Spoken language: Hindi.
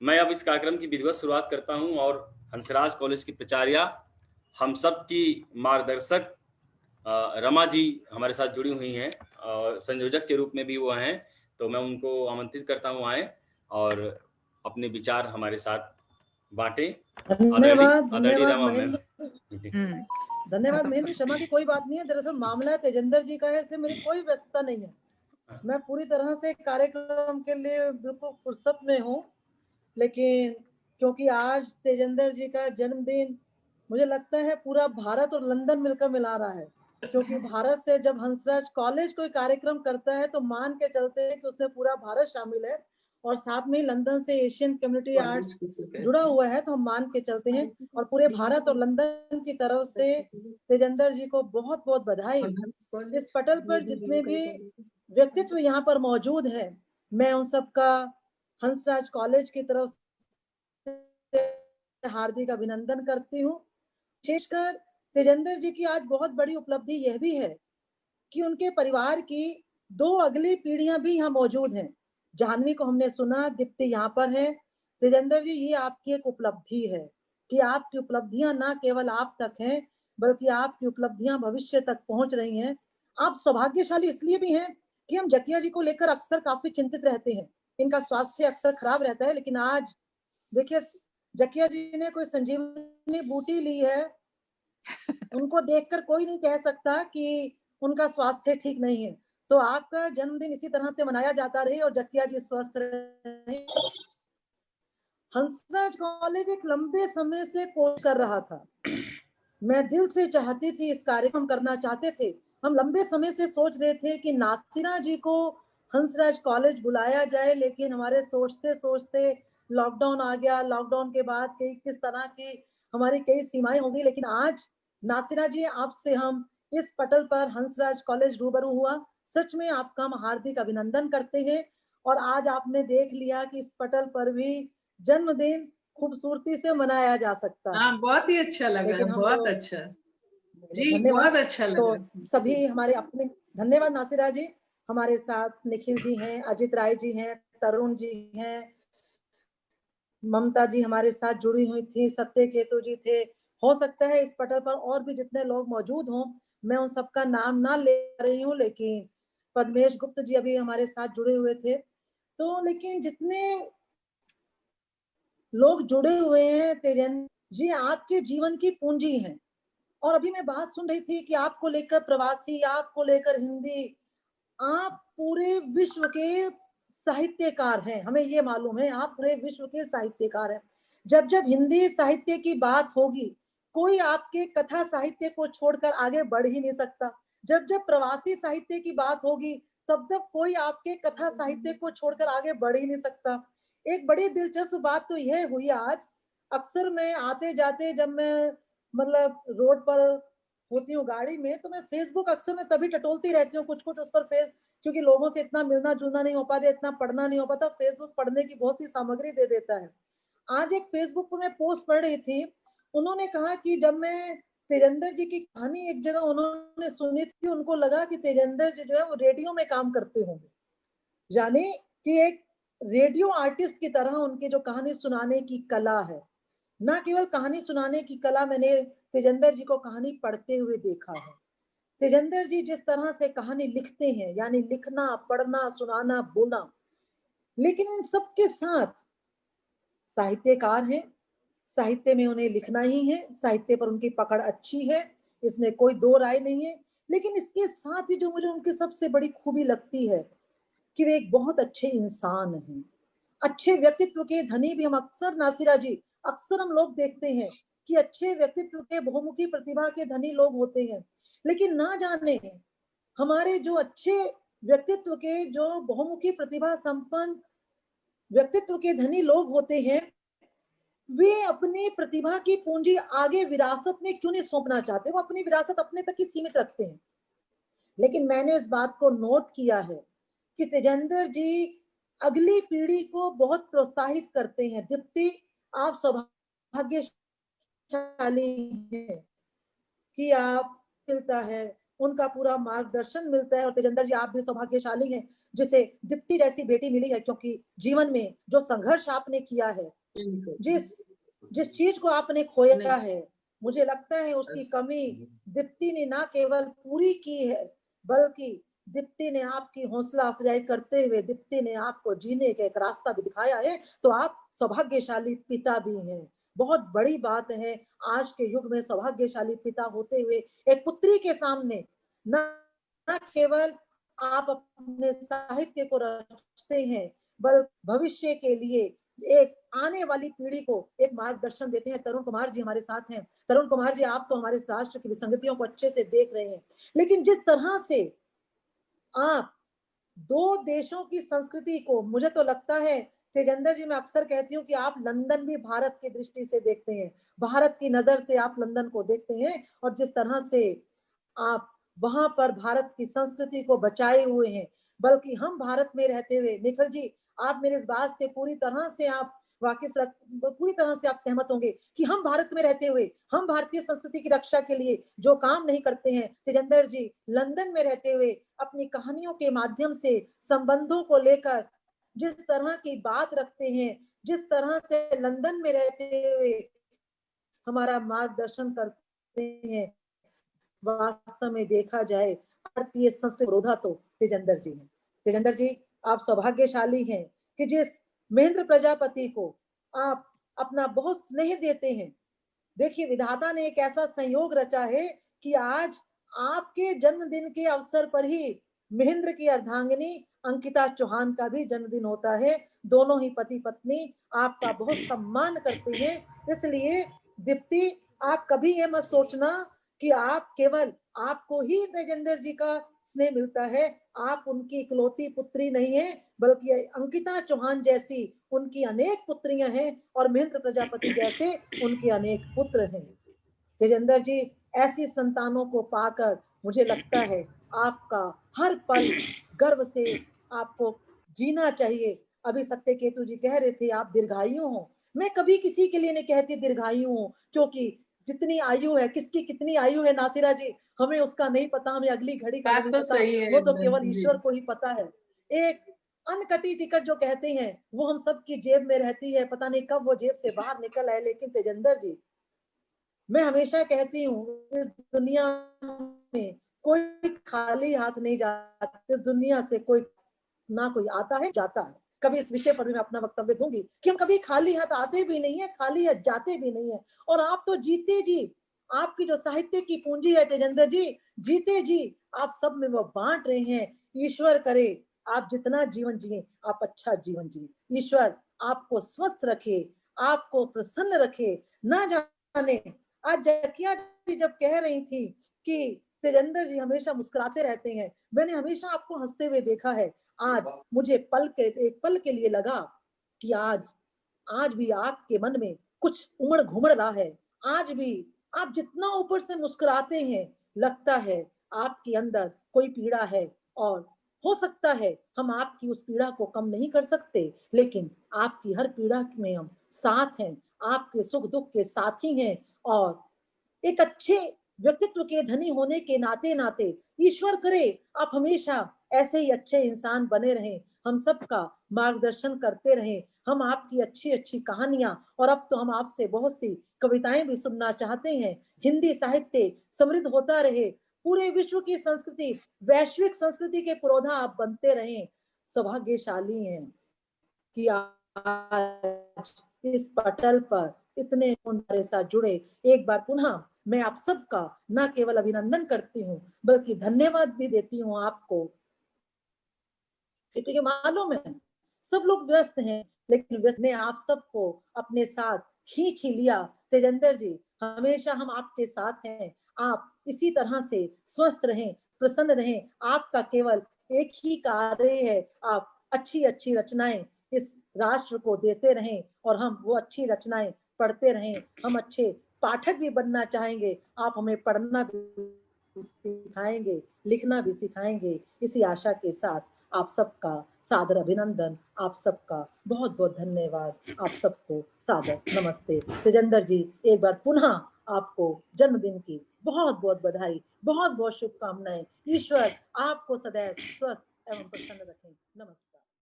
मैं अब इस कार्यक्रम की विधिवत शुरुआत करता हूं और हंसराज कॉलेज की प्राचार्या, हम सब की मार्गदर्शक रमा जी हमारे साथ जुड़ी हुई हैं और संयोजक के रूप में भी वो हैं, तो मैं उनको आमंत्रित करता हूं आए और अपने विचार हमारे साथ बांटें। धन्यवाद आदरणीय रमा मैम। महेंद्र। धन्यवाद महेंद्र। क्षमा की कोई बात नहीं है, दरअसल मामला तेजेंद्र जी का है, इसलिए मेरी कोई व्यस्तता नहीं है। मैं पूरी तरह से कार्यक्रम के लिए बिल्कुल फुर्सत में हूँ, लेकिन क्योंकि आज तेजेंद्र जी का जन्मदिन मुझे लगता है पूरा भारत और लंदन मिलकर मिला रहा है, क्योंकि भारत से जब हंसराज कॉलेज कोई कार्यक्रम करता है तो मान के चलते हैं कि उसमें पूरा भारत शामिल है और साथ में लंदन से एशियन कम्युनिटी आर्ट्स जुड़ा हुआ है, तो हम मान के चलते हैं। और पूरे भारत और लंदन की तरफ से तेजेंद्र जी को बहुत बहुत बधाई। इस पटल पर जितने भी व्यक्तित्व यहाँ पर मौजूद है, मैं उन सबका हंसराज कॉलेज की तरफ से हार्दिक अभिनंदन करती हूँ। विशेषकर तेजेंद्र जी की आज बहुत बड़ी उपलब्धि यह भी है कि उनके परिवार की 2 अगली पीढ़ियां भी यहाँ मौजूद हैं। जाह्नवी को हमने सुना, दीप्ति यहाँ पर है। तेजेंद्र जी, ये आपकी एक उपलब्धि है कि आपकी उपलब्धियां ना केवल आप तक हैं, बल्कि आपकी उपलब्धियां भविष्य तक पहुंच रही हैं। आप सौभाग्यशाली इसलिए भी हैं कि हम जकिया जी को लेकर अक्सर काफी चिंतित रहते हैं। इनका स्वास्थ्य अक्सर खराब रहता है, लेकिन आज देखिए जकिया जी ने कोई संजीवनी बूटी ली है। उनको देखकर कोई नहीं कह सकता कि उनका स्वास्थ्य ठीक नहीं है। तो आपका जन्मदिन इसी तरह से मनाया जाता रहे और जकिया जी स्वस्थ रहे। हंसराज कॉलेज एक लंबे समय से कोशिश कर रहा था। मैं दिल से चाहती थी इस कार्यक्रम करना चाहते थे। हम लंबे समय से सोच रहे थे कि नासिरा जी को हंसराज कॉलेज बुलाया जाए, लेकिन हमारे सोचते सोचते लॉकडाउन आ गया। लॉकडाउन के बाद कई किस तरह की हमारी कई सीमाएं हो गई, लेकिन आज नासिरा जी आपसे हम इस पटल पर हंसराज कॉलेज रूबरू हुआ। सच में आपका हम हार्दिक अभिनंदन करते हैं। और आज आपने देख लिया कि इस पटल पर भी जन्मदिन खूबसूरती से मनाया जा सकता है। हाँ, बहुत ही अच्छा लगा, लेकिन हम बहुत तो अच्छा जी, धन्यवाद। बहुत अच्छा लगा। तो सभी हमारे अपने धन्यवाद नासिरा जी। हमारे साथ निखिल जी हैं, अजित राय जी हैं, तरुण जी हैं, ममता जी हमारे साथ जुड़ी हुई थी, सत्य केतु जी थे। हो सकता है इस पटल पर और भी जितने लोग मौजूद हों, मैं उन सबका नाम ना ले रही हूँ, लेकिन पद्मेश गुप्त जी अभी हमारे साथ जुड़े हुए थे। तो लेकिन जितने लोग जुड़े हुए हैं, तेजेंद्र जी आपके जीवन की पूंजी हैं। और अभी मैं बात सुन रही थी कि आपको लेकर प्रवासी, आपको लेकर हिंदी, आप पूरे विश्व के साहित्यकार हैं। हमें ये मालूम है आप पूरे विश्व के साहित्यकार हैं। जब जब हिंदी साहित्य की बात होगी, कोई आपके कथा साहित्य को छोड़कर आगे बढ़ ही नहीं सकता। जब जब प्रवासी साहित्य की बात होगी, तब तब कोई आपके कथा साहित्य को छोड़कर आगे बढ़ ही नहीं सकता। एक बड़ी दिलचस्प बात तो यह हुई आज। अक्सर मैं आते जाते, जब मैं मतलब रोड पर होती हूँ गाड़ी में, तो मैं फेसबुक अक्सर मैं तभी टटोलती रहती हूँ कुछ कुछ उस पर क्योंकि लोगों से इतना मिलना जुलना नहीं हो पाता, इतना पढ़ना नहीं हो पाता। फेसबुक पढ़ने की बहुत सी सामग्री दे देता है। आज एक फेसबुक पर मैं पोस्ट पढ़ रही थी, उन्होंने कहा कि जब मैं तेजेंद्र जी की कहानी एक जगह उन्होंने सुनी थी, उनको लगा कि तेजेंद्र जी जो है वो रेडियो में काम करते होंगे, यानी कि एक रेडियो आर्टिस्ट की तरह उनकी जो कहानी सुनाने की कला है। ना केवल कहानी सुनाने की कला, मैंने तेजेंद्र जी को कहानी पढ़ते हुए देखा है। तेजेंद्र जी जिस तरह से कहानी लिखते हैं, यानी लिखना, पढ़ना, सुनाना, बोलना, लेकिन इन सब के साथ साहित्यकार हैं। साहित्य में उन्हें लिखना ही है, साहित्य पर उनकी पकड़ अच्छी है, इसमें कोई दो राय नहीं है। लेकिन इसके साथ ही जो मुझे उनकी सबसे बड़ी खूबी लगती है कि वे एक बहुत अच्छे इंसान हैं, अच्छे व्यक्तित्व के धनी भी। हम अक्सर नासिरा जी, अक्सर हम लोग देखते हैं कि अच्छे व्यक्तित्व के, बहुमुखी प्रतिभा के धनी लोग होते हैं, लेकिन ना जाने हमारे जो अच्छे व्यक्तित्व के, जो बहुमुखी प्रतिभा संपन्न व्यक्तित्व के धनी लोग होते हैं, वे अपनी प्रतिभा की पूंजी आगे विरासत में क्यों नहीं सौंपना चाहते। वो अपनी विरासत अपने तक ही सीमित रखते हैं। लेकिन मैंने इस बात को नोट किया है कि तेजेंद्र जी अगली पीढ़ी को बहुत प्रोत्साहित करते हैं। दीप्ति, आप सौभाग्यशाली हैं कि आप मिलता है, उनका पूरा मार्गदर्शन मिलता है। और तेजेंद्र जी आप भी सौभाग्यशाली हैं जिसे दीप्ति जैसी बेटी मिली है, क्योंकि जीवन में जो संघर्ष आपने किया है, जिस जिस चीज को आपने खोया है, मुझे लगता है उसकी कमी दीप्ति ने ना केवल पूरी की है, बल्कि दीप्ति ने आपकी हौसला अफजाई करते हुए दीप्ति ने आपको जीने का एक रास्ता भी दिखाया है। तो आप सौभाग्यशाली पिता भी हैं। बहुत बड़ी बात है आज के युग में सौभाग्यशाली पिता होते हुए एक पुत्री के सामने न केवल आप अपने साहित्य को रचते हैं, बल्कि भविष्य के लिए एक आने वाली पीढ़ी को एक मार्गदर्शन देते हैं। तरुण कुमार जी हमारे साथ हैं। तरुण कुमार जी, आप तो हमारे राष्ट्र की विसंगतियों को अच्छे से देख रहे हैं, लेकिन जिस तरह से आप दो देशों की संस्कृति को, मुझे तो लगता है तेजेंद्र जी, मैं अक्सर कहती हूँ कि आप लंदन भी भारत की दृष्टि से देखते हैं, भारत की नजर से आप लंदन को देखते हैं, और जिस तरह से आप वहां पर भारत की संस्कृति को बचाए हुए हैं, बल्कि हम भारत में रहते हुए, निखिल जी आप मेरे इस बात से पूरी तरह से आप पूरी तरह से आप सहमत होंगे कि हम भारत में रहते हुए हम भारतीय संस्कृति की रक्षा के लिए जो काम नहीं करते हैं, तेजेंद्र जी लंदन में रहते हुए अपनी कहानियों के माध्यम से संबंधों को लेकर जिस तरह की बात रखते हैं, जिस तरह से लंदन में रहते हुए हमारा मार्गदर्शन करते हैं, वास्तव में देखा जाए भारतीय संस्कृति विरोधा तो तेजेंद्र जी हैं। तेजेंद्र जी, आप सौभाग्यशाली हैं कि जिस महेंद्र प्रजापति को आप अपना बहुत स्नेह देते हैं। देखिए, विधाता ने एक ऐसा संयोग रचा है कि आज आपके जन्मदिन के अवसर पर ही महेंद्र की अर्धांगिनी अंकिता चौहान का भी जन्मदिन होता है। दोनों ही पति पत्नी आपका बहुत सम्मान करते हैं। इसलिए दीप्ति, आप कभी ये मत सोचना कि आप केवल आपको ही तेजेंद्र जी का स्नेह मिलता है। आप उनकी इकलौती पुत्री नहीं है, बल्कि अंकिता चौहान जैसी उनकी अनेक पुत्रियां हैं और महेंद्र प्रजापति जैसे उनके अनेक पुत्र हैं। तेजेंद्र जी, ऐसी संतानों को पाकर मुझे लगता है आपका हर पल गर्व से आपको जीना चाहिए। अभी सत्यकेतु जी कह रहे थे आप दीर्घायु हो। मैं कभी किसी के लिए नहीं कहती दीर्घायु हो, क्योंकि जितनी आयु है, किसकी कितनी आयु है नासिरा जी, हमें उसका नहीं पता, हमें अगली घड़ी का बात नहीं तो पता, सही है वो तो केवल जी। ईश्वर को ही पता है। एक अनकटी टिकट जो कहते हैं वो हम सबकी जेब में रहती है, पता नहीं कब वो जेब से बाहर निकल आए। लेकिन तेजेंद्र जी, मैं हमेशा कहती हूँ इस दुनिया में कोई खाली हाथ नहीं जाता। इस दुनिया से कोई ना कोई आता है जाता है। कभी इस विषय पर भी मैं अपना वक्तव्य दूंगी कि हम कभी खाली हाथ आते भी नहीं है, खाली हाथ जाते भी नहीं है। और आप तो जीते जी, आपकी जो साहित्य की पूंजी है तेजेंद्र जी, जीते जी आप सब में वो बांट रहे हैं। ईश्वर करे आप जितना जीवन जिए आप अच्छा जीवन जिए। ईश्वर आपको स्वस्थ रखे, आपको प्रसन्न रखे। ना जाने आज जकिया जी जब कह रही थी कि तेजेंद्र जी हमेशा मुस्कुराते रहते हैं, मैंने हमेशा आपको हंसते हुए देखा है। आज मुझे एक पल के लिए लगा कि आज भी आपके मन में कुछ उमड़ घुमड़ रहा है। आज भी आप जितना ऊपर से मुस्कुराते हैं, लगता है आपके अंदर कोई पीड़ा है। और हो सकता है हम आपकी उस पीड़ा को कम नहीं कर सकते, लेकिन आपकी हर पीड़ा में हम साथ हैं, आपके सुख दुख के साथी हैं। और एक अच्छे व्यक्तित्व के धनी होने के नाते नाते ईश्वर करे आप हमेशा ऐसे ही अच्छे इंसान बने रहें, हम सबका मार्गदर्शन करते रहें। हम आपकी अच्छी अच्छी कहानियां, और अब तो हम आपसे बहुत सी कविताएं भी सुनना चाहते हैं। हिंदी साहित्य समृद्ध होता रहे, पूरे विश्व की संस्कृति, वैश्विक संस्कृति के पुरोधा आप बनते रहें। सौभाग्यशाली हैं कि आज इस पटल पर इतने हमारे साथ जुड़े। एक बार पुनः मैं आप सबका न केवल अभिनंदन करती हूँ, बल्कि धन्यवाद भी देती हूँ आपको, क्योंकि मालूम है सब लोग व्यस्त हैं, लेकिन व्यस्त ने आप सबको अपने साथ खींच ही लिया। तेजेंद्र जी, हमेशा हम आपके साथ हैं। आप इसी तरह से स्वस्थ रहें, प्रसन्न रहें। आपका केवल एक ही कार्य है, आप अच्छी अच्छी रचनाएं इस राष्ट्र को देते रहें, और हम वो अच्छी रचनाएं पढ़ते रहें। हम अच्छे पाठक भी बनना चाहेंगे, आप हमें पढ़ना भी सिखाएंगे, लिखना भी सिखाएंगे। इसी आशा के साथ आप सबका सादर अभिनंदन, आप सबका बहुत बहुत धन्यवाद, आप सबको सादर नमस्ते। तेजेंद्र जी, एक बार पुनः आपको जन्मदिन की बहुत बहुत बधाई, बहुत बहुत शुभकामनाएं। ईश्वर आपको सदैव स्वस्थ एवं प्रसन्न रखें। नमस्ते।